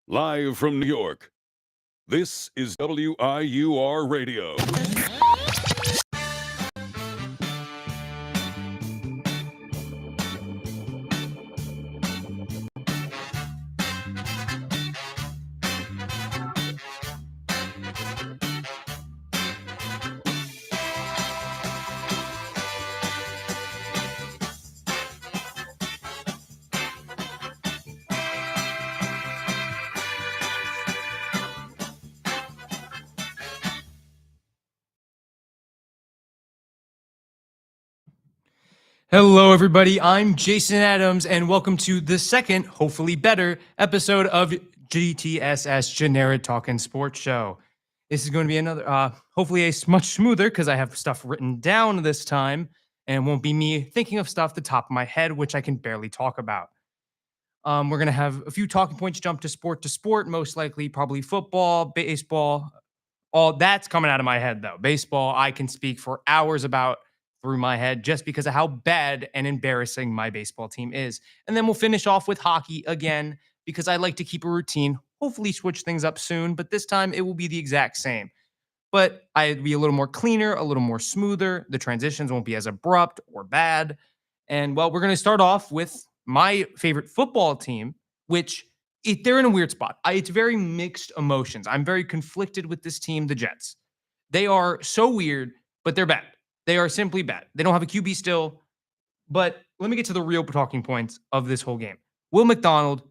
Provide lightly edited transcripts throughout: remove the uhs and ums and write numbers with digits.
Live from New York, this is WIUR Radio. Hello, everybody. I'm Jason Adams, and welcome to the second, hopefully better, episode of GTSS Generic Talkin' Sports Show. This is going to be another, hopefully much smoother because I have stuff written down this time, and it won't be me thinking of stuff the top of my head, which I can barely talk about. We're going to have a few talking points jump to sport, most likely probably football, baseball. All that's coming out of my head, though. Baseball, I can speak for hours about through my head just because of how bad and embarrassing my baseball team is. And then we'll finish off with hockey again because I like to keep a routine, hopefully switch things up soon, but this time it will be the exact same. But I'd be a little more cleaner, a little more smoother. The transitions won't be as abrupt or bad. And well, we're going to start off with my favorite football team, which they're in a weird spot. It's very mixed emotions. I'm very conflicted with this team, the Jets. They are so weird, but they're bad. They are simply bad. They don't have a QB still. But let me get to the real talking points of this whole game. Will McDonald,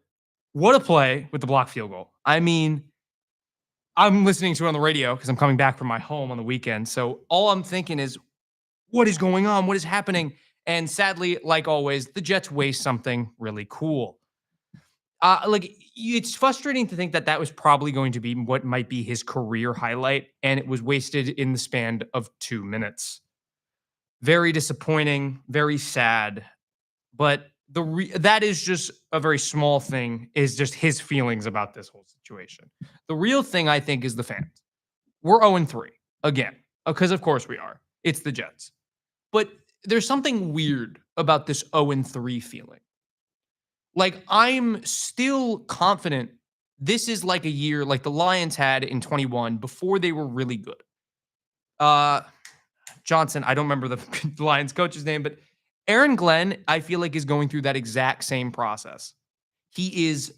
what a play with the block field goal. I mean, I'm listening to it on the radio because I'm coming back from my home on the weekend. So all I'm thinking is, what is going on? What is happening? And sadly, like always, the Jets waste something really cool. It's frustrating to think that that was probably going to be what might be his career highlight, and it was wasted in the span of 2 minutes. Very disappointing, very sad, but that is just a very small thing, is just his feelings about this whole situation. The real thing, I think, is the fans. We're 0-3 again, because of course we are. It's the Jets. But there's something weird about this 0-3 feeling. Like, I'm still confident this is like a year like the Lions had in 21 before they were really good. Johnson, I don't remember the Lions coach's name, but Aaron Glenn, I feel like, is going through that exact same process. He is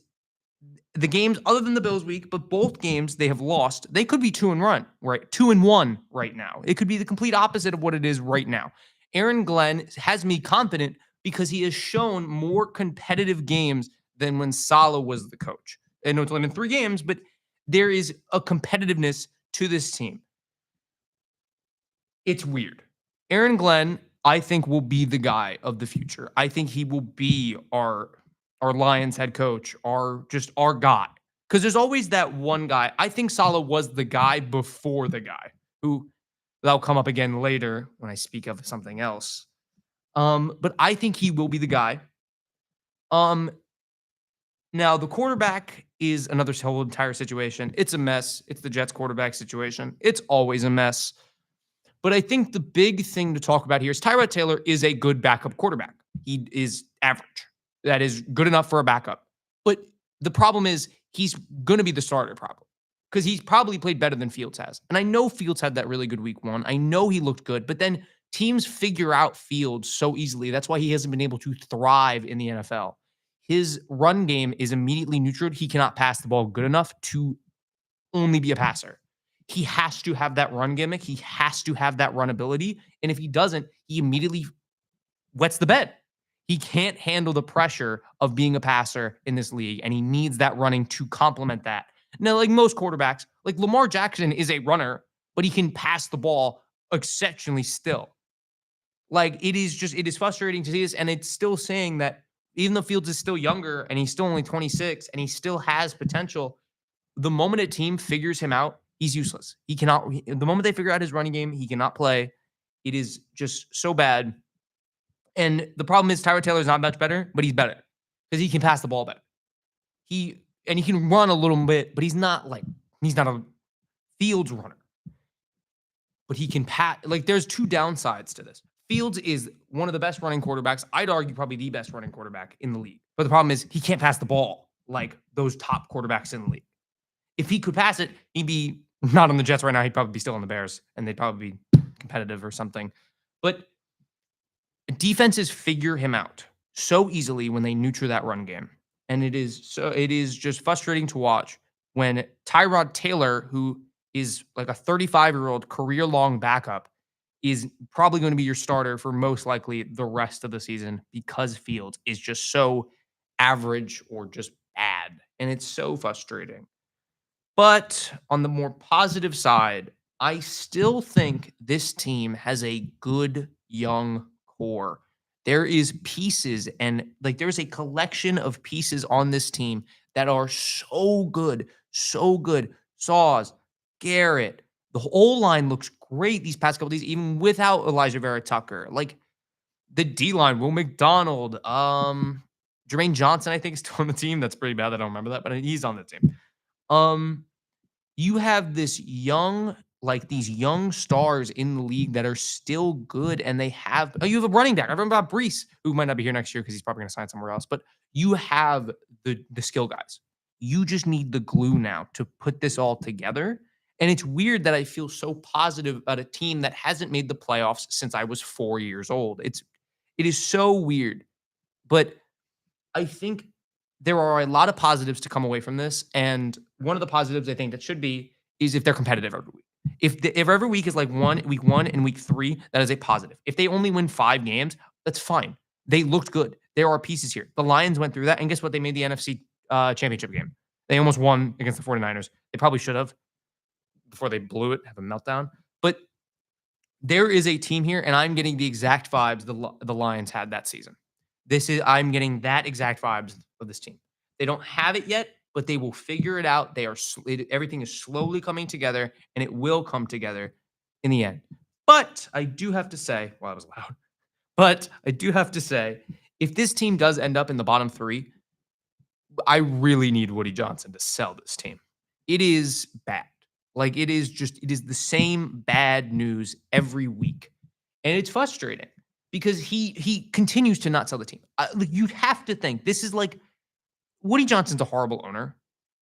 the games other than the Bills week, but both games they have lost. They could be 2-1, right? 2-1 right now. It could be the complete opposite of what it is right now. Aaron Glenn has me confident because he has shown more competitive games than when Saleh was the coach. I know it's only been 3 games, but there is a competitiveness to this team. It's weird. Aaron Glenn, I think, will be the guy of the future. I think he will be our Lions head coach, our guy. Because there's always that one guy. I think Saleh was the guy before the guy who that'll come up again later when I speak of something else. But I think he will be the guy. Now the quarterback is another whole entire situation. It's a mess. It's the Jets quarterback situation. It's always a mess. But I think the big thing to talk about here is Tyrod Taylor is a good backup quarterback. He is average. That is good enough for a backup. But the problem is he's going to be the starter probably because he's probably played better than Fields has. And I know Fields had that really good week 1. I know he looked good, but then teams figure out Fields so easily. That's why he hasn't been able to thrive in the NFL. His run game is immediately neutered. He cannot pass the ball good enough to only be a passer. He has to have that run gimmick. He has to have that run ability. And if he doesn't, he immediately wets the bed. He can't handle the pressure of being a passer in this league, and he needs that running to complement that. Now, like most quarterbacks, like Lamar Jackson is a runner, but he can pass the ball exceptionally still. Like, it is frustrating to see this, and it's still saying that even though Fields is still younger, and he's still only 26, and he still has potential, the moment a team figures him out, he's useless. He cannot, the moment they figure out his running game, he cannot play. It is just so bad. And the problem is Tyrod Taylor is not much better, but he's better because he can pass the ball better. He can run a little bit, but he's not a Fields runner. But he can pass. Like, there's 2 downsides to this. Fields is one of the best running quarterbacks. I'd argue probably the best running quarterback in the league. But the problem is he can't pass the ball. like those top quarterbacks in the league. If he could pass it, he'd be not on the Jets right now. He'd probably be still on the Bears, and they'd probably be competitive or something. But defenses figure him out so easily when they neuter that run game. And it is just frustrating to watch when Tyrod Taylor, who is like a 35-year-old career-long backup, is probably going to be your starter for most likely the rest of the season because Fields is just so average or just bad. And it's so frustrating. But on the more positive side, I still think this team has a good young core. There is pieces and like there's a collection of pieces on this team that are so good, so good. Saws, Garrett, the whole line looks great these past couple days, even without Elijah Vera Tucker. Like the D line, Will McDonald, Jermaine Johnson, I think is still on the team. That's pretty bad. I don't remember that, but he's on the team. Um, you have this young, like these young stars in the league that are still good, and they have. Oh, you have a running back. I remember about Brees, who might not be here next year because he's probably going to sign somewhere else. But you have the skill guys. You just need the glue now to put this all together. And it's weird that I feel so positive about a team that hasn't made the playoffs since I was 4 years old. It is so weird, but I think there are a lot of positives to come away from this, and one of the positives I think that should be is if they're competitive every week. If every week is like week 1 and week 3, that is a positive. If they only win 5 games, that's fine. They looked good. There are pieces here. The Lions went through that, and guess what? They made the NFC championship game. They almost won against the 49ers. They probably should have before they blew it, have a meltdown. But there is a team here, and I'm getting the exact vibes the Lions had that season. I'm getting that exact vibes of this team. They don't have it yet, but they will figure it out. Everything is slowly coming together, and it will come together in the end. But I do have to say, well, that was loud. But I do have to say, if this team does end up in the bottom 3, I really need Woody Johnson to sell this team. It is bad. Like it is the same bad news every week. And it's frustrating because he continues to not sell the team. Like you'd have to think this is like Woody Johnson's a horrible owner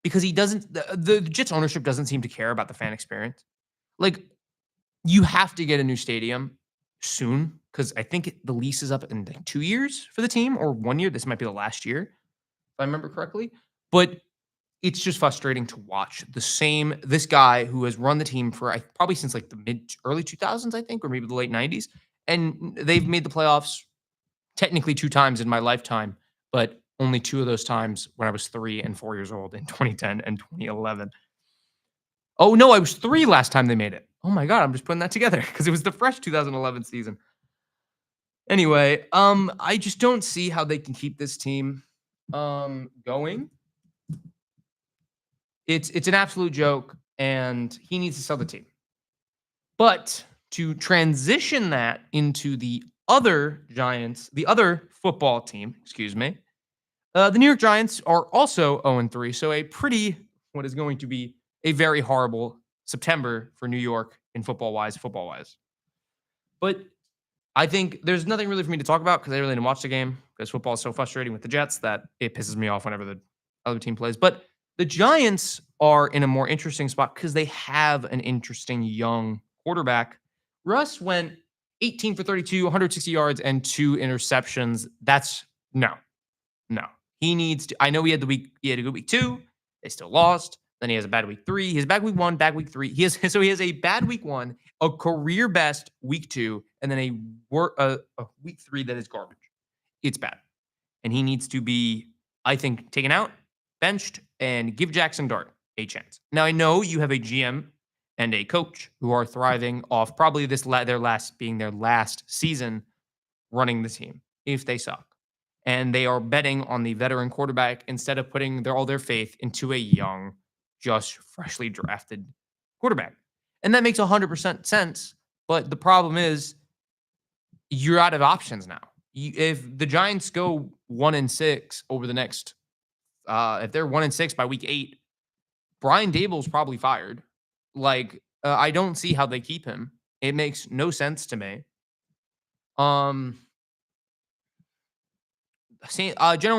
because he doesn't the Jets ownership doesn't seem to care about the fan experience. Like you have to get a new stadium soon because I think the lease is up in like 2 years for the team or 1 year. This might be the last year, if I remember correctly. But it's just frustrating to watch this guy who has run the team for probably since like the early 2000s, I think, or maybe the late 90s. And they've made the playoffs technically 2 times in my lifetime, but only 2 of those times when I was 3 and 4 years old in 2010 and 2011. Oh, no, I was 3 last time they made it. Oh my God, I'm just putting that together because it was the fresh 2011 season. Anyway, I just don't see how they can keep this team going. It's an absolute joke, and he needs to sell the team. But to transition that into the other Giants, the other football team, excuse me, the New York Giants are also 0-3. So what is going to be a very horrible September for New York in football-wise. But I think there's nothing really for me to talk about because I really didn't watch the game because football is so frustrating with the Jets that it pisses me off whenever the other team plays. But the Giants are in a more interesting spot because they have an interesting young quarterback. Russ went 18 for 32, 160 yards, and 2 interceptions. That's no. He needs to. I know he had a good week 2. They still lost. Then he has a bad week 3. He has bad week 1, bad week 3. He has a bad week 1, a career best week 2, and then a week 3 that is garbage. It's bad. And he needs to be, I think, taken out, benched, and give Jackson Dart a chance. Now, I know you have a GM and a coach who are thriving off probably their last season running the team if they suck. And they are betting on the veteran quarterback instead of putting all their faith into a young, just freshly drafted quarterback. And that makes 100% sense. But the problem is you're out of options now. If the Giants go 1-6 over the next, if they're 1-6 by week 8, Brian Dable's probably fired. Like, I don't see how they keep him. It makes no sense to me. General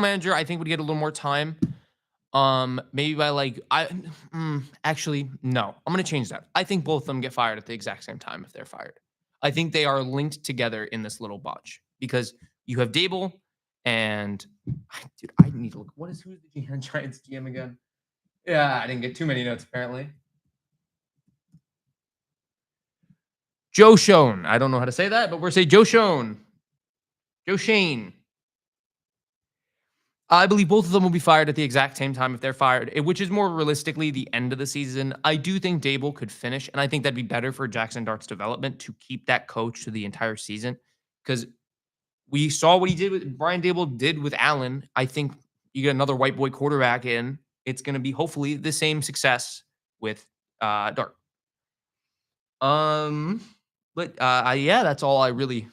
manager, I think, would get a little more time. Maybe by like actually no. I'm gonna change that. I think both of them get fired at the exact same time if they're fired. I think they are linked together in this little bunch because you have Dable and dude, I need to look. Who's the Giants GM again? Yeah, I didn't get too many notes apparently. Joe Schoen. I don't know how to say that, but we're saying Joe Schoen. Joe Shane. I believe both of them will be fired at the exact same time if they're fired, which is more realistically the end of the season. I do think Dable could finish, and I think that'd be better for Jackson Dart's development to keep that coach to the entire season because we saw what he did with Brian Dable did with Allen. I think you get another white boy quarterback in, it's going to be hopefully the same success with Dart. But yeah, that's all I really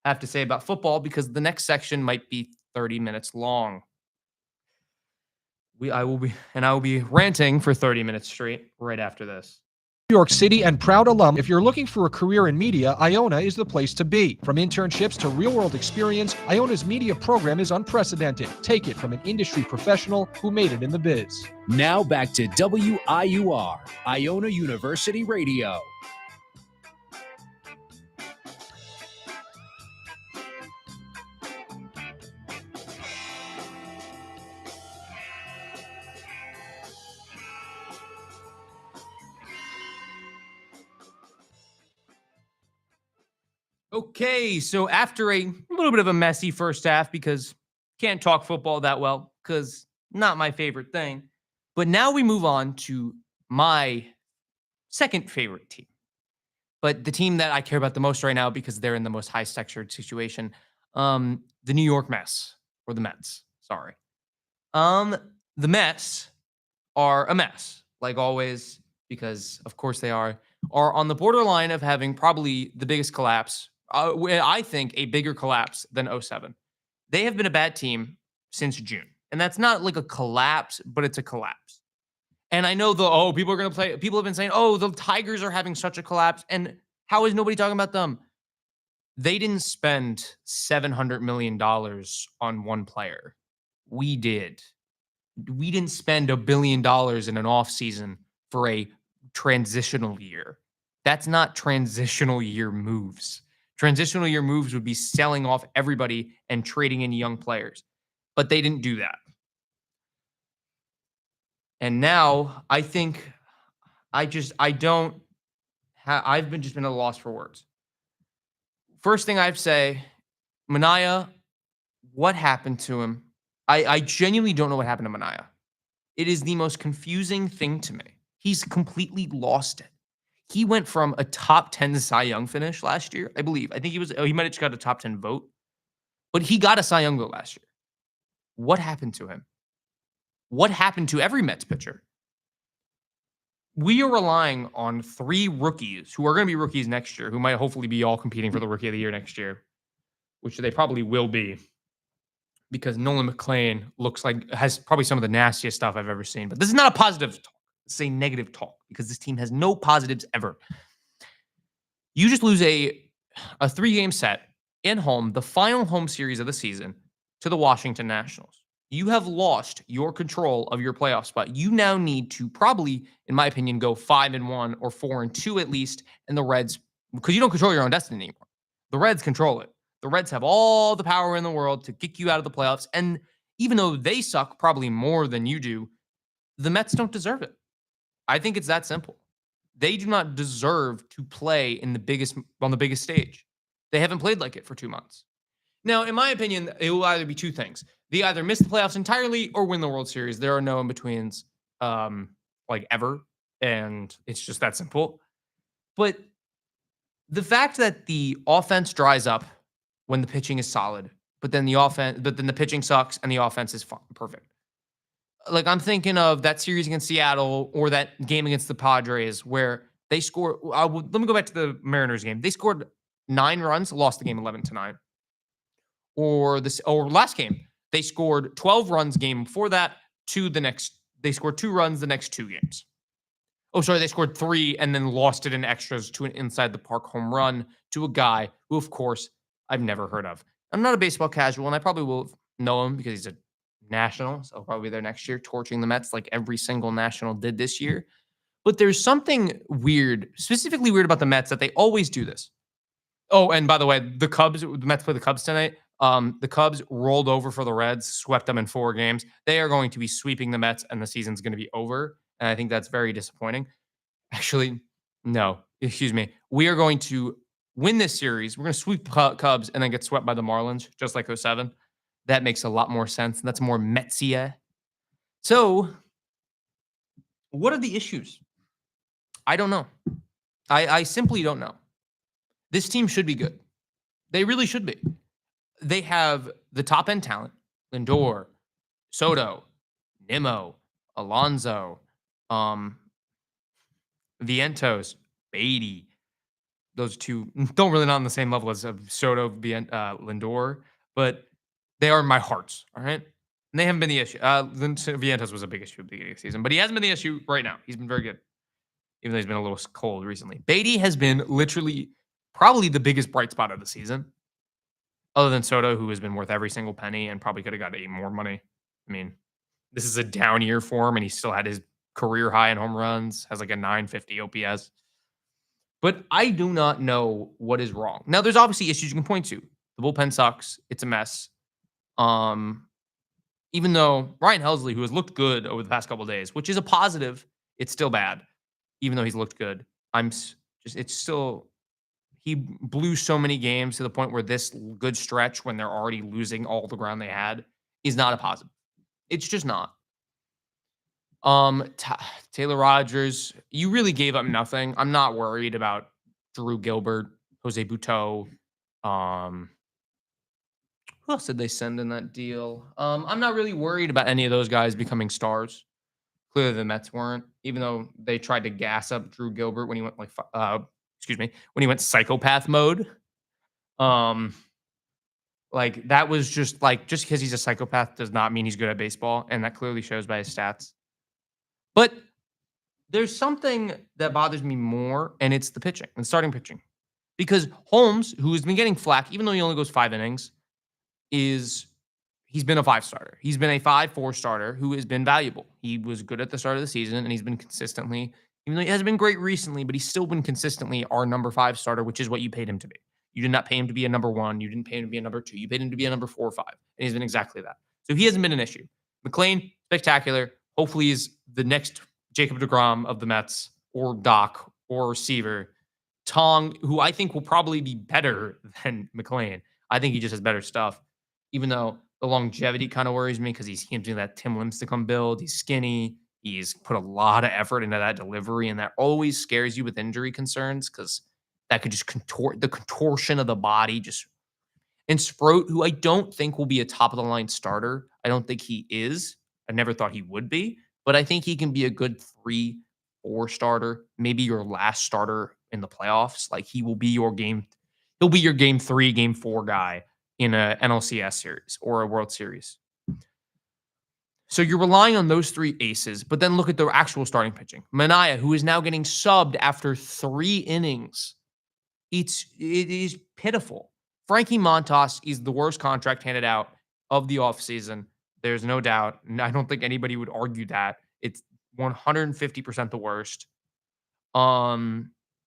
have to say about football because the next section might be 30 minutes long. I will be ranting for 30 minutes straight right after this. New York City and proud alum, if you're looking for a career in media, Iona is the place to be. From internships to real-world experience, Iona's media program is unprecedented. Take it from an industry professional who made it in the biz. Now back to WIUR, Iona University Radio. Okay, so after a little bit of a messy first half because can't talk football that well because not my favorite thing, but now we move on to my second favorite team, but the team that I care about the most right now because they're in the most high textured situation, the New York Mets or the Mets. Sorry, the Mets are a mess like always because of course they are on the borderline of having probably the biggest collapse. I think a bigger collapse than '07. They have been a bad team since June. And that's not like a collapse, but it's a collapse. And I know people are going to play. People have been saying, the Tigers are having such a collapse. And how is nobody talking about them? They didn't spend $700 million on one player. We did. We didn't spend $1 billion in an offseason for a transitional year. That's not transitional year moves. Transitional year moves would be selling off everybody and trading in young players. But they didn't do that. And now I think I've just been at a loss for words. First thing I'd say, Mania, what happened to him? I genuinely don't know what happened to Mania. It is the most confusing thing to me. He's completely lost it. He went from a top 10 Cy Young finish last year, I believe. I think he might have just got a top 10 vote, but he got a Cy Young vote last year. What happened to him? What happened to every Mets pitcher? We are relying on 3 rookies who are going to be rookies next year, who might hopefully be all competing for the Rookie of the Year next year, which they probably will be because Nolan McClain has probably some of the nastiest stuff I've ever seen. But this is not a positive talk. This is a negative talk because this team has no positives ever. You just lose a 3-game set in home, the final home series of the season, to the Washington Nationals. You have lost your control of your playoff spot. You now need to probably, in my opinion, go 5-1 or 4-2 at least. And the Reds, because you don't control your own destiny anymore. The Reds control it. The Reds have all the power in the world to kick you out of the playoffs. And even though they suck probably more than you do, the Mets don't deserve it. I think it's that simple. They do not deserve to play on the biggest stage. They haven't played like it for 2 months. Now, in my opinion, it will either be 2 things. They either miss the playoffs entirely or win the World Series. There are no in-betweens ever, and it's just that simple. But the fact that the offense dries up when the pitching is solid, but then the pitching sucks and the offense is perfect. Like I'm thinking of that series against Seattle or that game against the Padres where they scored. Let me go back to the Mariners game. They scored 9 runs, lost the game 11-9. Or last game, they scored 12 runs game before that they scored 2 runs the next 2 games. They scored 3 and then lost it in extras to an inside the park home run to a guy who, of course, I've never heard of. I'm not a baseball casual, and I probably will know him because he's a national. So he'll probably be there next year, torching the Mets like every single national did this year. But there's something weird, specifically weird about the Mets that they always do this. Oh, and by the way, the Mets play the Cubs tonight. The Cubs rolled over for the Reds, swept them in 4 games. They are going to be sweeping the Mets, and the season's going to be over. And I think that's very disappointing. Actually, no, excuse me. We are going to win this series. We're going to sweep Cubs and then get swept by the Marlins, just like '07. That makes a lot more sense. That's more Metsia. So, what are the issues? I don't know. I simply don't know. This team should be good. They really should be. They have the top end talent: Lindor, Soto, Nimmo, Alonso, Vientos, Beatty. Those two don't really not on the same level as Soto, Lindor, but they are my hearts. All right. And they haven't been the issue. Vientos was a big issue at the beginning of the season, but he hasn't been the issue right now. He's been very good, even though he's been a little cold recently. Beatty has been literally probably the biggest bright spot of the season, other than Soto, who has been worth every single penny and probably could have got 8 more money. I mean, this is a down year for him, and he still had his career high in home runs, has like a 950 OPS. But I do not know what is wrong. Now, there's obviously issues you can point to. The bullpen sucks. It's a mess. Even though Ryan Helsley, who has looked good over the past couple of days, which is a positive, it's still bad. Even though he's looked good, it's still, he blew so many games to the point where this good stretch, when they're already losing all the ground they had, is not a positive. It's just not. Taylor Rogers, you really gave up nothing. I'm not worried about Drew Gilbert, Jose Butto. Who else did they send in that deal? I'm not really worried about any of those guys becoming stars. Clearly, the Mets weren't, even though they tried to gas up Drew Gilbert when he went when he went psychopath mode. Like that was just because he's a psychopath does not mean he's good at baseball, and that clearly shows by his stats. But there's something that bothers me more, and it's the pitching, the starting pitching. Because Holmes, who has been getting flack, even though he only goes 5 innings, he's been a 5-starter. He's been a 5-4 starter who has been valuable. He was good at the start of the season, and he's been consistently, even though he hasn't been great recently, but he's still been consistently our number 5 starter, which is what you paid him to be. You did not pay him to be a number 1. You didn't pay him to be a number 2. You paid him to be a number 4 or 5, and he's been exactly that. So he hasn't been an issue. McLean, spectacular. Hopefully is the next Jacob deGrom of the Mets, or Doc, or Seaver. Tong, who I think will probably be better than McLean. I think he just has better stuff, even though the longevity kind of worries me because he's doing that Tim Lincecum build. He's skinny. He's put a lot of effort into that delivery, and that always scares you with injury concerns because that could just the contortion of the body. And Sproat, who I don't think will be a top-of-the-line starter. I don't think he is. I never thought he would be, but I think he can be a good 3-4 starter, maybe your last starter in the playoffs. Like he'll be your game 3, game 4 guy in a NLCS series or a World Series. So you're relying on those 3 aces, but then look at the actual starting pitching. Manaea, who is now getting subbed after 3 innings. It is pitiful. Frankie Montas is the worst contract handed out of the offseason. There's no doubt. I don't think anybody would argue that. It's 150% the worst. I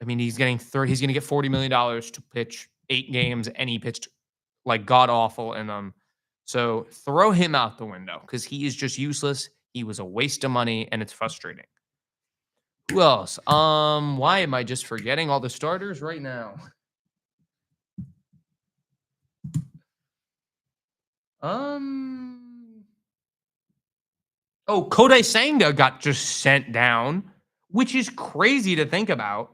mean, he's going to get $40 million to pitch 8 games, and he pitched like god awful in them. So throw him out the window because he is just useless. He was a waste of money, and it's frustrating. Who else? Why am I just forgetting all the starters right now? Kodai Senga got just sent down, which is crazy to think about.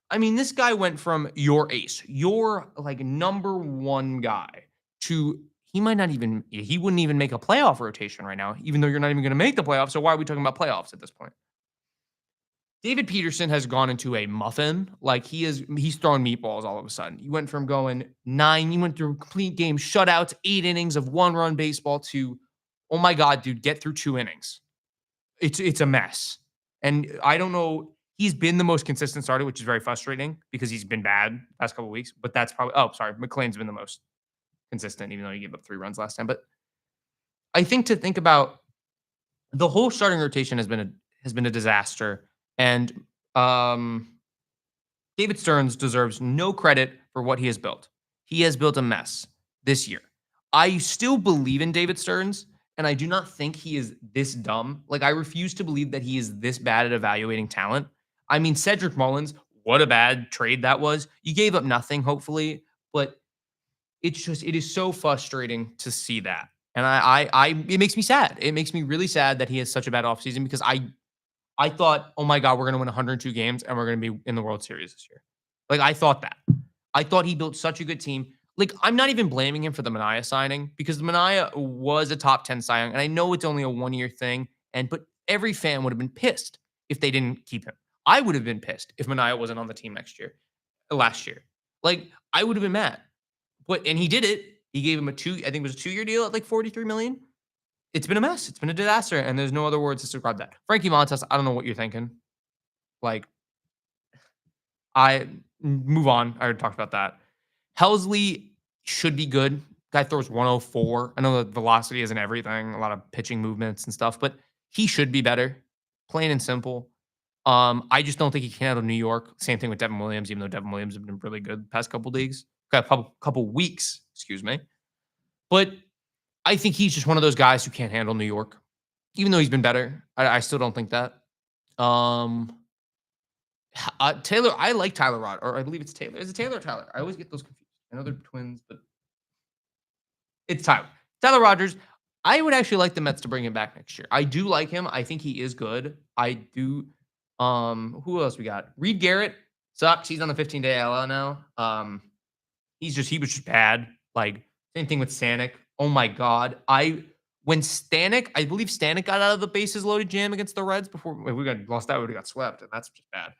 I mean, this guy went from your ace, your like number 1 guy, to he wouldn't even make a playoff rotation right now, even though you're not even going to make the playoffs. So why are we talking about playoffs at this point? David Peterson has gone into a muffin. Like he's throwing meatballs all of a sudden. You went from going 9, you went through complete game shutouts, 8 innings of 1-run baseball to, oh my God, dude, get through 2 innings. It's a mess. And I don't know. He's been the most consistent starter, which is very frustrating because he's been bad the past couple of weeks. But that's probably, McLean's been the most consistent, even though he gave up 3 runs last time. But I think to think about the whole starting rotation has been a disaster, and um, David Stearns deserves no credit for what he has built. He has built a mess this year. I still believe in David Stearns, and I do not think he is this dumb. Like, I refuse to believe that he is this bad at evaluating talent. I mean, Cedric Mullins, what a bad trade that was. You gave up nothing, hopefully, but it is so frustrating to see that. And it makes me sad. It makes me really sad that he has such a bad offseason because I thought, oh my God, we're going to win 102 games and we're going to be in the World Series this year. Like, I thought that. I thought he built such a good team. Like, I'm not even blaming him for the Manaea signing because the Manaea was a top 10 Cy Young. And I know it's only a 1-year thing. But every fan would have been pissed if they didn't keep him. I would have been pissed if Manaea wasn't on the team last year. Like, I would have been mad. And he did it. He gave him I think it was a 2-year deal at like $43 million. It's been a mess. It's been a disaster, and there's no other words to describe that. Frankie Montas, I don't know what you're thinking. Like, I move on. I already talked about that. Helsley should be good. Guy throws 104. I know the velocity isn't everything, a lot of pitching movements and stuff, but he should be better. Plain and simple. I just don't think he can handle New York. Same thing with Devin Williams, even though Devin Williams has been really good the past couple weeks, excuse me. But I think he's just one of those guys who can't handle New York, even though he's been better. I still don't think that. Taylor, I like Tyler Rod, or I believe it's Taylor. Is it Taylor or Tyler? I always get those confused. I know they're twins, but it's Tyler. Tyler Rogers. I would actually like the Mets to bring him back next year. I do like him. I think he is good. I do. Who else we got? Reed Garrett sucks. He's on the 15-day IL now. He was just bad. Like, same thing with Stanek. Oh my God. I believe Stanek got out of the bases loaded jam against the Reds before we got lost that, we would have got swept, and that's just bad.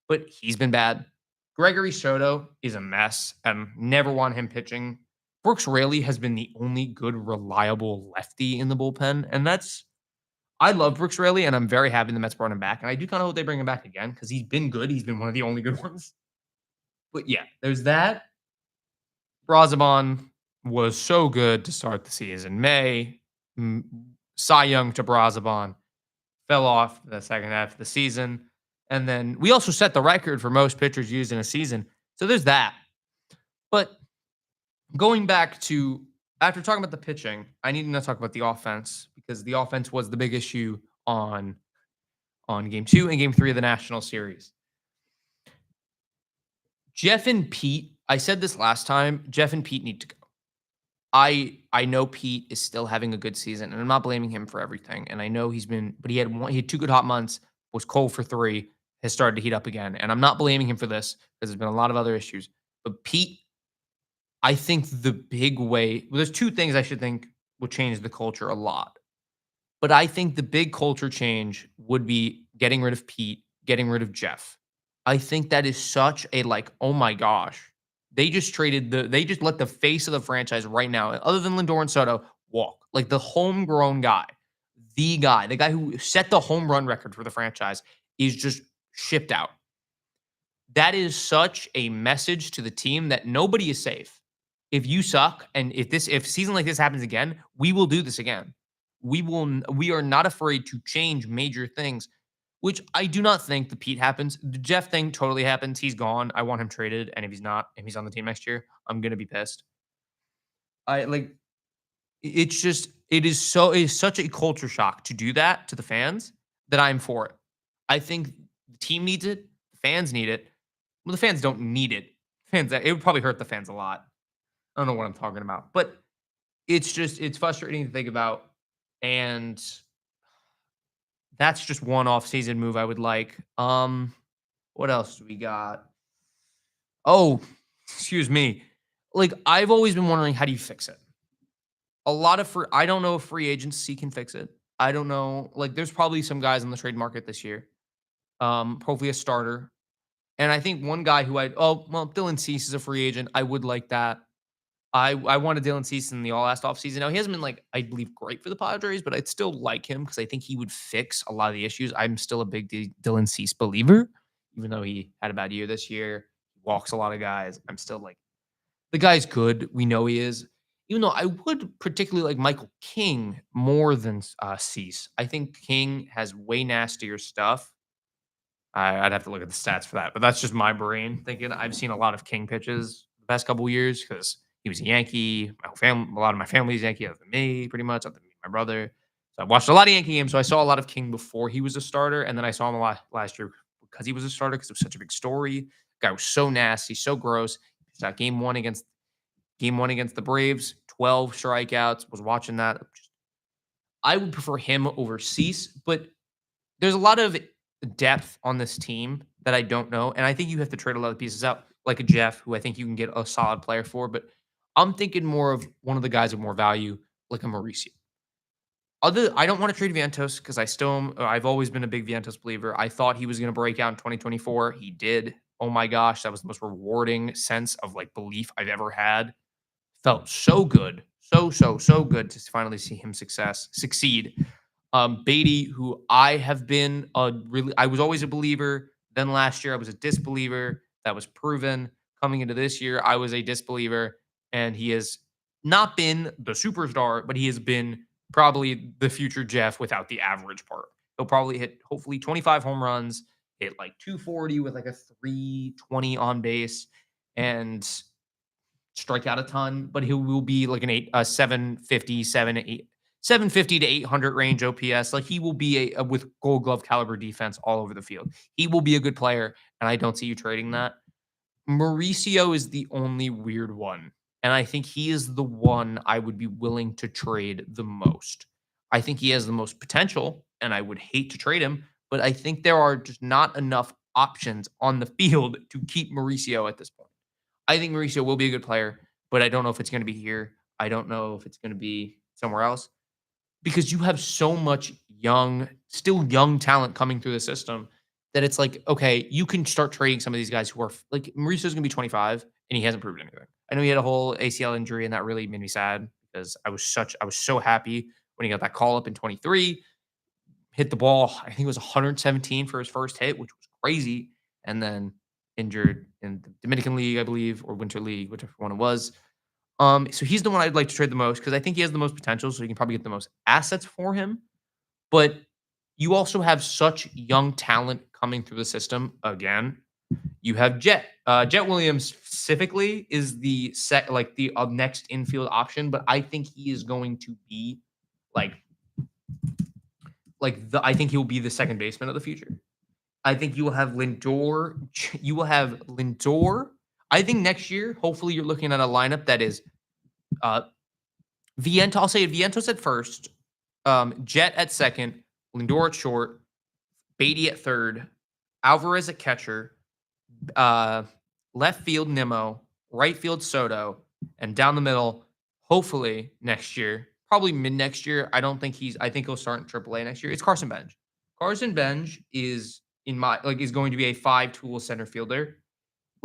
But he's been bad. Gregory Soto is a mess and never want him pitching. Brooks Raley has been the only good, reliable lefty in the bullpen. And I love Brooks Raley, and I'm very happy the Mets brought him back. And I do kind of hope they bring him back again because he's been good. He's been one of the only good ones. But yeah, there's that. Braziban was so good to start the season. Cy Young to Braziban fell off the second half of the season. And then we also set the record for most pitchers used in a season. So there's that. But going back to, after talking about the pitching, I need to talk about the offense because the offense was the big issue on game 2 and game 3 of the National Series. Jeff and Pete, I said this last time, Jeff and Pete need to go. I know Pete is still having a good season, and I'm not blaming him for everything. And I know he had 2 good hot months, was cold for 3, has started to heat up again. And I'm not blaming him for this because there's been a lot of other issues. But Pete, I think there's 2 things I should think will change the culture a lot. But I think the big culture change would be getting rid of Pete, getting rid of Jeff. I think that is such a oh my gosh. They just let the face of the franchise right now, other than Lindor and Soto, walk. Like the homegrown guy, the guy who set the home run record for the franchise is just shipped out. That is such a message to the team that nobody is safe. If you suck, and if a season like this happens again, we will do this again. We are not afraid to change major things, which I do not think the Pete happens. The Jeff thing totally happens. He's gone. I want him traded. And if he's not, and he's on the team next year, I'm going to be pissed. It is such a culture shock to do that to the fans that I'm for it. I think the team needs it. The fans need it. Well, the fans don't need it. It would probably hurt the fans a lot. I don't know what I'm talking about, but it's frustrating to think about. And that's just one off-season move I would like. What else do we got? Oh, excuse me. I've always been wondering, how do you fix it? I don't know if free agency can fix it. I don't know. There's probably some guys on the trade market this year. Hopefully a starter. And I think one guy Dylan Cease is a free agent. I would like that. I wanted Dylan Cease in the last offseason. Now, he hasn't been, I believe, great for the Padres, but I'd still like him because I think he would fix a lot of the issues. I'm still a big Dylan Cease believer, even though he had a bad year this year. He walks a lot of guys. I'm still the guy's good. We know he is. Even though I would particularly like Michael King more than Cease. I think King has way nastier stuff. I'd have to look at the stats for that, but that's just my brain thinking. I've seen a lot of King pitches the past couple of years because he was a Yankee. My whole family, a lot of my family's Yankee, other than me, pretty much, other than me and my brother. So I watched a lot of Yankee games. So I saw a lot of King before he was a starter, and then I saw him a lot last year because he was a starter because it was such a big story. Guy was so nasty, so gross. It's that game one against the Braves, 12 strikeouts. Was watching that. I would prefer him over Cease, but there's a lot of depth on this team that I don't know, and I think you have to trade a lot of pieces out, like a Jeff, who I think you can get a solid player for. But I'm thinking more of one of the guys of more value, like a Mauricio. I don't want to trade Vientos because I've always been a big Vientos believer. I thought he was going to break out in 2024. He did. Oh my gosh, that was the most rewarding sense of like belief I've ever had. Felt so good, so good to finally see him succeed. Beatty, who I was always a believer. Then last year I was a disbeliever. That was proven. Coming into this year, I was a disbeliever, and he has not been the superstar, but he has been probably the future Jeff without the average part. He'll probably hit hopefully 25 home runs, hit like 240 with like a 320 on base, and strike out a ton, but he will be like a 750, 750 to 800 range OPS. Like he will be a with Gold Glove caliber defense all over the field. He will be a good player, and I don't see you trading that. Mauricio is the only weird one, and I think he is the one I would be willing to trade the most. I think he has the most potential, and I would hate to trade him, but I think there are just not enough options on the field to keep Mauricio at this point. I think Mauricio will be a good player, but I don't know if it's going to be here. I don't know if it's going to be somewhere else because you have so much still young talent coming through the system that it's like, okay, you can start trading some of these guys who are like Mauricio's going to be 25 and he hasn't proved anything. I know he had a whole ACL injury and that really made me sad because I was so happy when he got that call up in 23, hit the ball. I think it was 117 for his first hit, which was crazy. And then injured in the Dominican League, I believe, or Winter League, whichever one it was. So he's the one I'd like to trade the most because I think he has the most potential, so you can probably get the most assets for him. But you also have such young talent coming through the system. Again, you have Jet. Jet Williams specifically is the next infield option, but I think he is going to be like I think he will be the second baseman of the future. I think you will have Lindor. You will have Lindor. I think next year, hopefully, you're looking at a lineup that is Vientos. I'll say Vientos at first, Jet at second, Lindor at short, Beatty at third, Alvarez at catcher, left field Nimmo, right field Soto, and down the middle, hopefully next year, probably mid next year. I think he'll start in AAA next year. It's Carson Bench. Carson Bench is is going to be a 5-tool center fielder.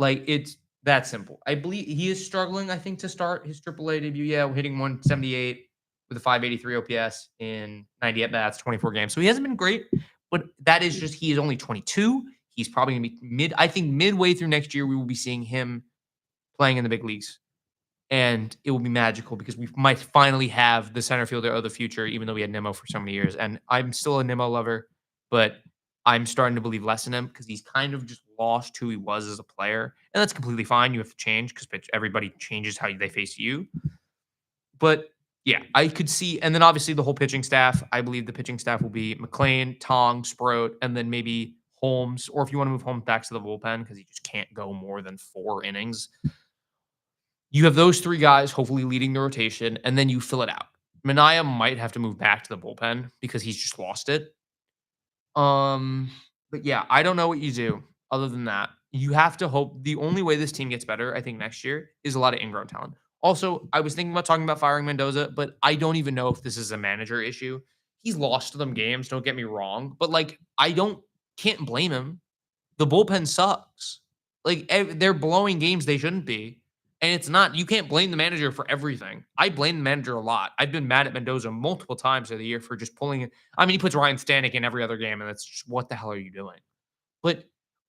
Like it's that simple. I believe he is struggling, I think, to start his AAA debut. Yeah, hitting 178 with a 583 OPS in 90 at bats, 24 games. So he hasn't been great, but that is just he is only 22. He's probably going to be I think midway through next year, we will be seeing him playing in the big leagues. And it will be magical because we might finally have the center fielder of the future, even though we had Nimmo for so many years. And I'm still a Nimmo lover, but I'm starting to believe less in him because he's kind of just lost who he was as a player. And that's completely fine. You have to change because everybody changes how they face you. But yeah, I could see. And then obviously the whole pitching staff. I believe the pitching staff will be McLean, Tong, Sproat, and then maybe Holmes. Or if you want to move Holmes back to the bullpen because he just can't go more than 4 innings. You have those 3 guys hopefully leading the rotation, and then you fill it out. Minaya might have to move back to the bullpen because he's just lost it. But yeah, I don't know what you do other than that. You have to hope the only way this team gets better, I think, next year is a lot of ingrown talent. Also, I was thinking about talking about firing Mendoza, but I don't even know if this is a manager issue. He's lost them games, don't get me wrong, but like can't blame him. The bullpen sucks. Like they're blowing games they shouldn't be. And it's not, you can't blame the manager for everything. I blame the manager a lot. I've been mad at Mendoza multiple times of the year for just pulling it. I mean, he puts Ryan Stanek in every other game, and it's just, what the hell are you doing? But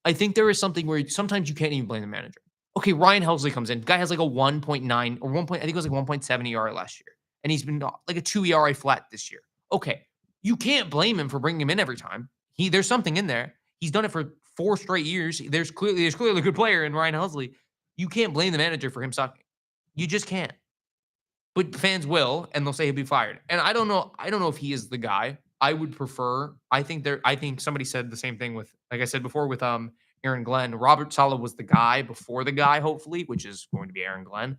I think there is something where sometimes you can't even blame the manager. Okay, Ryan Helsley comes in. The guy has like a 1.9 or 1. I think it was like 1.7 ERA last year. And he's been like a 2 ERA flat this year. Okay. You can't blame him for bringing him in every time. There's something in there. He's done it for 4 straight years. There's clearly a good player in Ryan Helsley. You can't blame the manager for him sucking. You just can't. But fans will, and they'll say he'll be fired. And I don't know if he is the guy. I would prefer. I think somebody said the same thing with, like I said before, with Aaron Glenn. Robert Saleh was the guy before the guy, hopefully, which is going to be Aaron Glenn.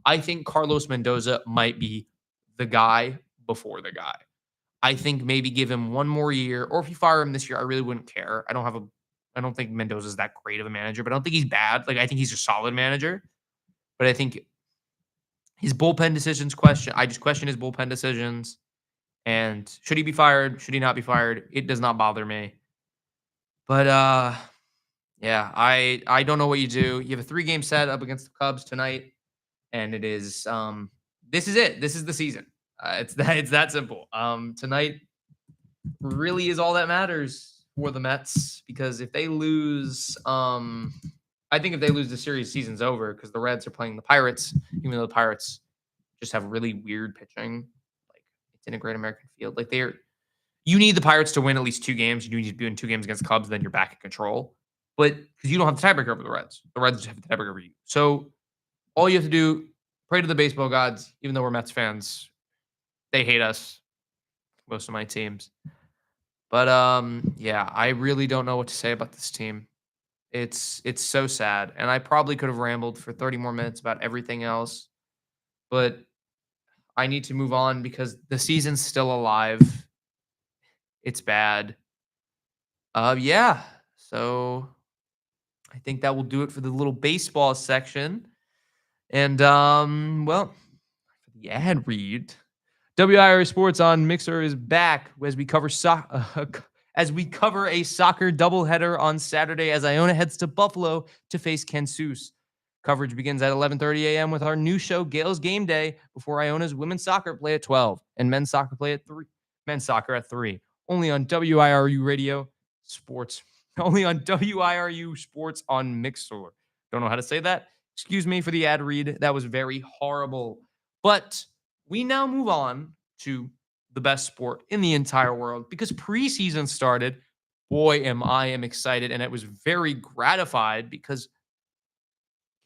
I think Carlos Mendoza might be the guy before the guy. I think maybe give him one more year, or if you fire him this year, I really wouldn't care. I don't think Mendoza's that great of a manager, but I don't think he's bad. Like, I think he's a solid manager. But I think his bullpen decisions I just question his bullpen decisions. And should he be fired? Should he not be fired? It does not bother me. But yeah, I don't know what you do. You have a 3-game set up against the Cubs tonight, and it is this is it. This is the season. It's that simple. Tonight really is all that matters for the Mets, because if they lose, I think if they lose the series, season's over, because the Reds are playing the Pirates, even though the Pirates just have really weird pitching. Like, it's in a Great American Field. Like, you need the Pirates to win at least 2 games. You need to win 2 games against the Cubs, then you're back in control. But because you don't have the tiebreaker over the Reds have the tiebreaker over you. So all you have to do, pray to the baseball gods. Even though we're Mets fans, they hate us. Most of my teams. But yeah, I really don't know what to say about this team. It's so sad, and I probably could have rambled for 30 more minutes about everything else, but I need to move on because the season's still alive. It's bad. Yeah. So I think that will do it for the little baseball section. And well, for the ad read, WIR Sports on Mixer is back as we cover a soccer doubleheader on Saturday as Iona heads to Buffalo to face Kansas. Coverage begins at 11:30 a.m. with our new show, Gales Game Day, before Iona's women's soccer play at 12 and men's soccer play at 3. Men's soccer at 3. Only on WIRU Radio Sports. Only on WIRU Sports on Mixer. Don't know how to say that. Excuse me for the ad read. That was very horrible. But we now move on to the best sport in the entire world because preseason started. Boy, am I excited. And it was very gratified because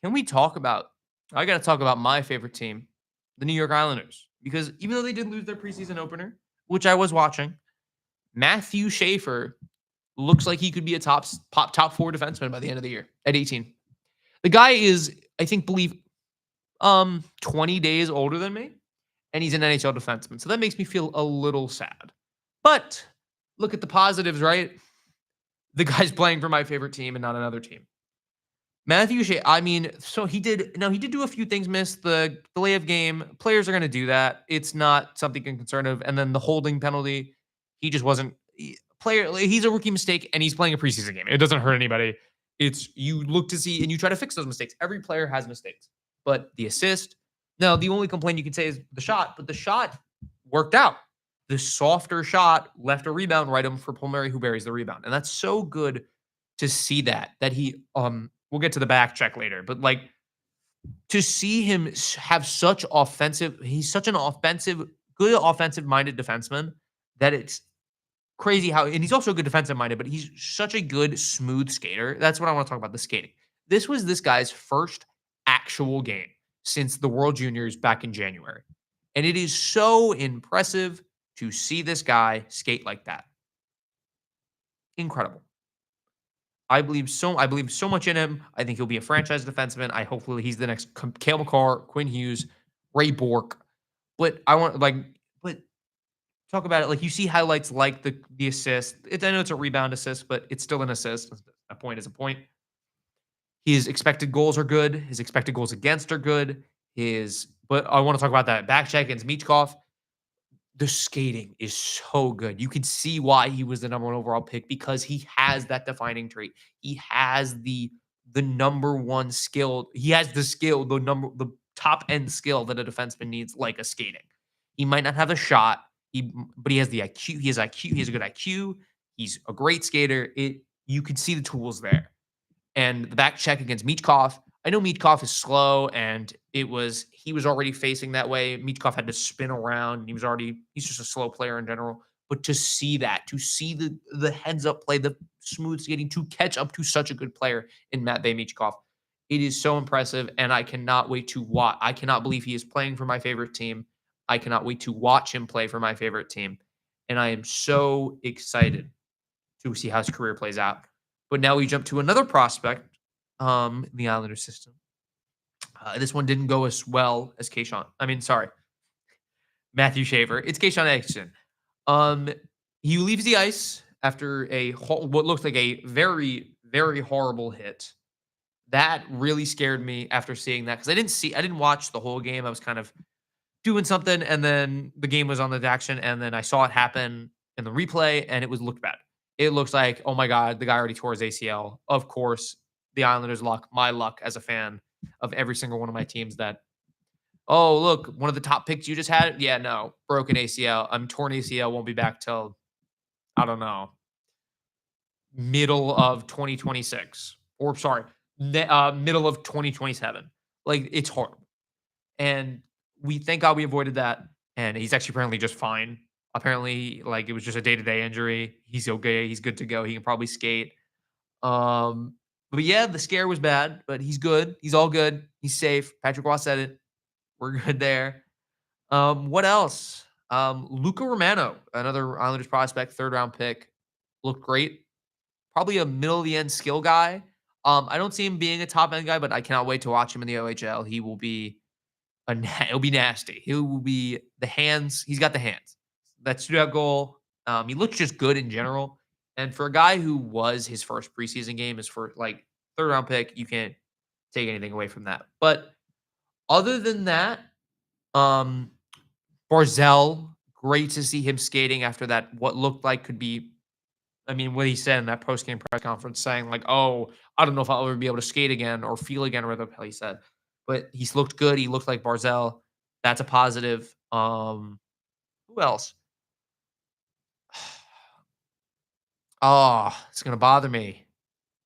I got to talk about my favorite team, the New York Islanders. Because even though they did lose their preseason opener, which I was watching, Matthew Schaefer looks like he could be a top 4 defenseman by the end of the year at 18. The guy is, I think, 20 days older than me, and he's an NHL defenseman. So that makes me feel a little sad. But look at the positives, right? The guy's playing for my favorite team and not another team. Matthew Shea, he did do a few things, missed the delay of game. Players are going to do that. It's not something concerned of. And then the holding penalty, he just wasn't he's a rookie mistake and he's playing a preseason game. It doesn't hurt anybody. It's you look to see and you try to fix those mistakes. Every player has mistakes. But the assist, now the only complaint you can say is the shot, but the shot worked out. The softer shot left a rebound right him for Palmieri, who buries the rebound. And that's so good to see that he we'll get to the back check later, but like to see him have he's such an good offensive minded defenseman that it's crazy how, and he's also a good defensive minded, but he's such a good smooth skater. That's what I want to talk about, the skating. This was this guy's first actual game since the World Juniors back in January. And it is so impressive to see this guy skate like that. Incredible. I believe so much in him. I think he'll be a franchise defenseman. Hopefully he's the next Cale Makar, Quinn Hughes, Ray Bourque. But I want talk about it. Like you see highlights like the assist. I know it's a rebound assist, but it's still an assist. A point is a point. His expected goals are good. His expected goals against are good. But I want to talk about that back check against Michkov. The skating is so good. You can see why he was the number 1 overall pick because he has that defining trait. He has the number 1 skill. He has the skill, the top end skill that a defenseman needs, like a skating. He might not have a shot, but he has the IQ. He has IQ. He has a good IQ. He's a great skater. You can see the tools there. And the back check against Michkov, I know Mitkov is slow, and he was already facing that way. Mitkov had to spin around, and he's just a slow player in general. But to see the heads up play, the smooth skating to catch up to such a good player in Matvey Michkov, it is so impressive, and I cannot wait to watch. I cannot believe he is playing for my favorite team. I cannot wait to watch him play for my favorite team, and I am so excited to see how his career plays out. But now we jump to another prospect in the Islanders system. This one didn't go as well as Kayshawn. I mean, sorry, Matthew Shaver. It's Kayshawn Erickson. Um, he leaves the ice after what looked like a very, very horrible hit. That really scared me after seeing that because I didn't watch the whole game. I was kind of doing something, and then the game was on the action, and then I saw it happen in the replay, and looked bad. It looks like, oh my god, the guy already tore his ACL. Of course, the Islanders' luck, my luck as a fan of every single one of my teams that, oh, look, one of the top picks you just had? Yeah, no, broken ACL. Torn ACL, won't be back till, I don't know, middle of 2026. Or, sorry, middle of 2027. Like, it's horrible. And we thank God we avoided that. And he's actually apparently just fine. Apparently, like, it was just a day-to-day injury. He's okay. He's good to go. He can probably skate. But yeah, the scare was bad, but he's good. He's all good. He's safe. Patrick Ross said it. We're good there. What else? Luca Romano, another Islanders prospect, third round pick, looked great. Probably a middle of the end skill guy. I don't see him being a top end guy, but I cannot wait to watch him in the OHL. He will be he'll be nasty. He will be the hands. He's got the hands. That shootout goal. He looks just good in general. And for a guy who was his first preseason game, his first like third round pick, you can't take anything away from that. But other than that, Barzell, great to see him skating after that. What looked like could be, I mean, what he said in that post game press conference, saying like, "Oh, I don't know if I'll ever be able to skate again or feel again," or whatever the hell he said. But he's looked good. He looked like Barzell. That's a positive. Who else? Oh, it's gonna bother me.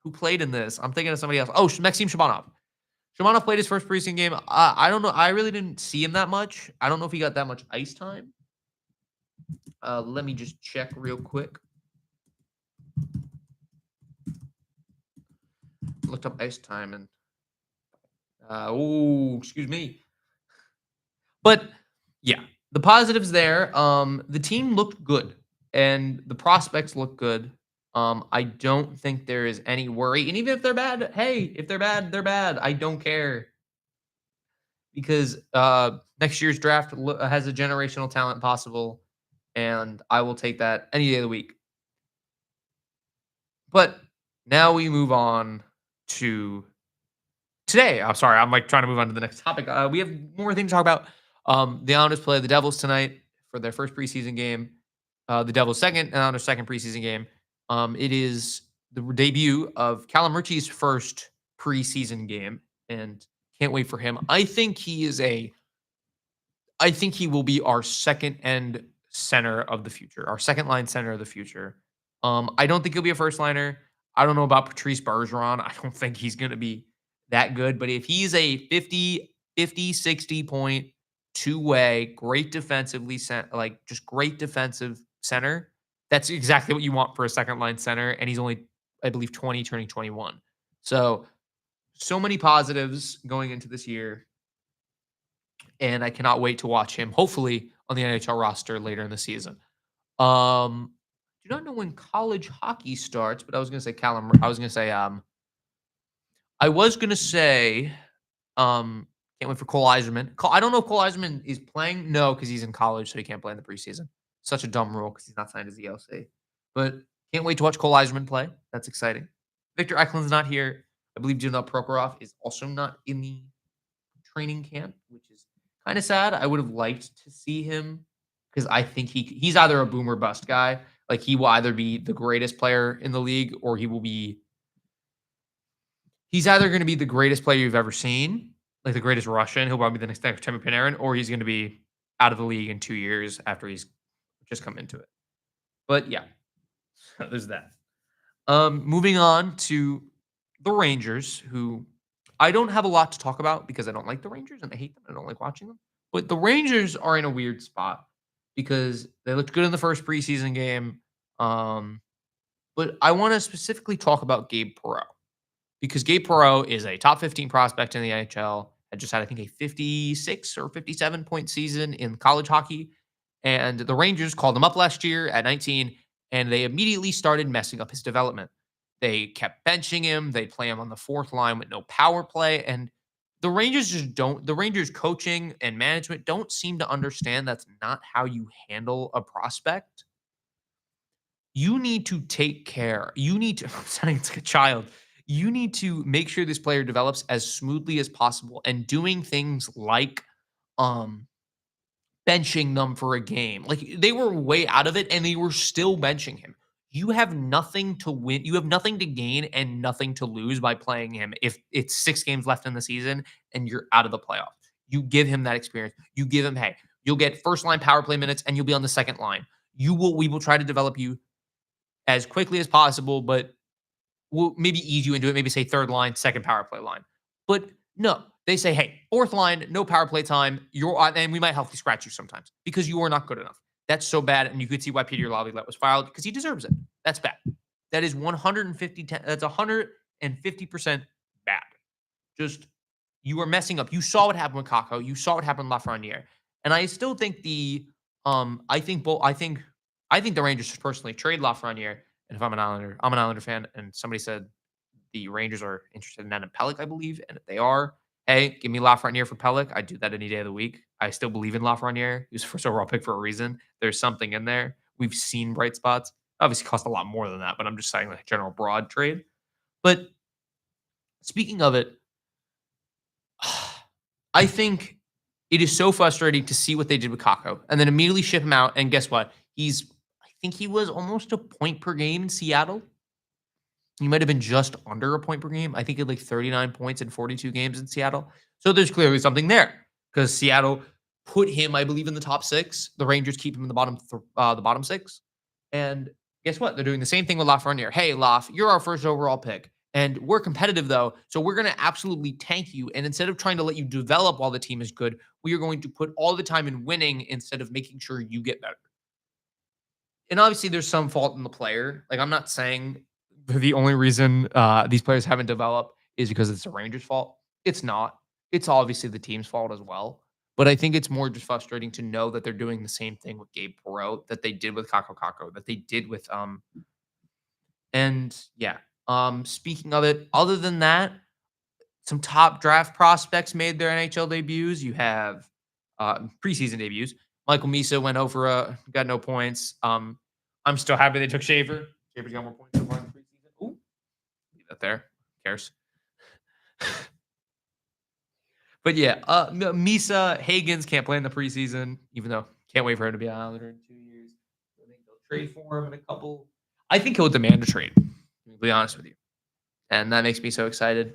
Who played in this? I'm thinking of somebody else. Oh, Maxim Shabanov. Shabanov played his first preseason game. I don't know. I really didn't see him that much. I don't know if he got that much ice time. Let me just check real quick. Looked up ice time and excuse me. But yeah, the positives there. The team looked good and the prospects look good. I don't think there is any worry. And even if they're bad, hey, if they're bad, they're bad. I don't care because next year's draft has a generational talent possible, and I will take that any day of the week. But now we move on to today. I'm sorry, I'm like trying to move on to the next topic. We have more things to talk about. The Islanders play the Devils tonight for their first preseason game. The Devils' Islanders' second preseason game. It is the debut of Callum Ritchie's first preseason game, and can't wait for him. I think he will be our second end center of the future, our second line center of the future. I don't think he'll be a first liner. I don't know about Patrice Bergeron. I don't think he's going to be that good, but if he's a 60 point two-way, great defensively, like just great defensive center, that's exactly what you want for a second line center. And he's only, I believe, 20, turning 21. So many positives going into this year. And I cannot wait to watch him, hopefully, on the NHL roster later in the season. Do not know when college hockey starts, but I was going to say can't wait for Cole Eiserman. I don't know if Cole Eiserman is playing. No, because he's in college, so he can't play in the preseason. Such a dumb rule because he's not signed as the LC. But can't wait to watch Cole Eiserman play. That's exciting. Victor Eklund's not here. I believe Janel Prokhorov is also not in the training camp, which is kind of sad. I would have liked to see him because I think he's either a boom or bust guy. Like he will either be the greatest player in the league or he's either going to be the greatest player you've ever seen, like the greatest Russian. He'll probably be the next Artemi Panarin, or he's going to be out of the league in 2 years after he's just come into it. But yeah, there's that. Moving on to the Rangers, who I don't have a lot to talk about because I don't like the Rangers and I hate them. I don't like watching them. But the Rangers are in a weird spot because they looked good in the first preseason game. Um, but I want to specifically talk about Gabe Perreault because Gabe Perreault is a top 15 prospect in the NHL. Had just had, I think, a 56 or 57 point season in college hockey. And the Rangers called him up last year at 19, and they immediately started messing up his development. They kept benching him. They play him on the fourth line with no power play. And the Rangers just don't, the Rangers coaching and management don't seem to understand that's not how you handle a prospect. You need to take care. You need to, I'm sounding like a child. You need to make sure this player develops as smoothly as possible and doing things like um benching them for a game. Like they were way out of it and they were still benching him. You have nothing to win. You have nothing to gain and nothing to lose by playing him if it's 6 games left in the season and you're out of the playoffs. You give him that experience. You give him, hey, you'll get first line power play minutes and you'll be on the second line. We will try to develop you as quickly as possible, but we'll maybe ease you into it, maybe say third line, second power play line. But no, they say, hey, fourth line, no power play time. You're on, and we might healthy scratch you sometimes because you are not good enough. That's so bad. And you could see why Peter Laviolette was filed because he deserves it. That's bad. That is 150, that's 150% bad. Just you are messing up. You saw what happened with Kako. You saw what happened with Lafreniere. And I still think I think the Rangers should personally trade Lafreniere. And if I'm an Islander fan, and somebody said the Rangers are interested in Adam Pelech, I believe, and if they are, hey, give me Lafreniere for Pelech. I'd do that any day of the week. I still believe in Lafreniere. He was first overall pick for a reason. There's something in there. We've seen bright spots. Obviously, cost a lot more than that, but I'm just saying like general broad trade. But speaking of it, I think it is so frustrating to see what they did with Kako and then immediately ship him out. And guess what? I think he was almost a point per game in Seattle. He might have been just under a point per game. I think he had like 39 points in 42 games in Seattle. So there's clearly something there because Seattle put him, I believe, in the top 6. The Rangers keep him in the bottom 6. And guess what? They're doing the same thing with Lafreniere. Hey, Laf, you're our first overall pick. And we're competitive, though. So we're going to absolutely tank you. And instead of trying to let you develop while the team is good, we are going to put all the time in winning instead of making sure you get better. And obviously, there's some fault in the player. Like, I'm not saying the only reason these players haven't developed is because it's the Rangers' fault. It's not. It's obviously the team's fault as well. But I think it's more just frustrating to know that they're doing the same thing with Gabe Perreault that they did with Kako, that they did with and yeah. Speaking of it, other than that, some top draft prospects made their NHL debuts. You have preseason debuts. Michael Misa went over, got no points. I'm still happy they took Shaver. Shaver's got more points so far in the preseason. Ooh, leave that there. Who cares? But yeah, Misa Hagens can't play in the preseason, even though can't wait for him to be an Islander in 2 years. I think they'll trade for him in a couple. I think he'll demand a trade. To be honest with you, and that makes me so excited.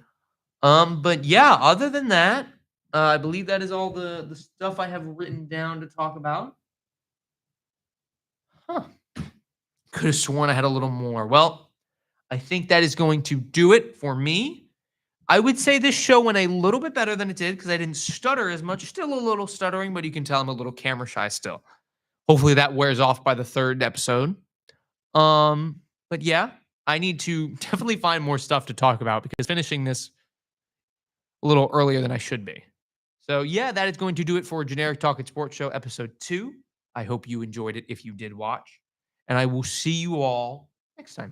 But yeah, other than that, I believe that is all the stuff I have written down to talk about. Huh. Could have sworn I had a little more. Well, I think that is going to do it for me. I would say this show went a little bit better than it did because I didn't stutter as much. Still a little stuttering, but you can tell I'm a little camera shy still. Hopefully that wears off by the 3rd episode. But yeah, I need to definitely find more stuff to talk about because finishing this a little earlier than I should be. So yeah, that is going to do it for Generic Talking Sports Show episode 2. I hope you enjoyed it if you did watch. And I will see you all next time.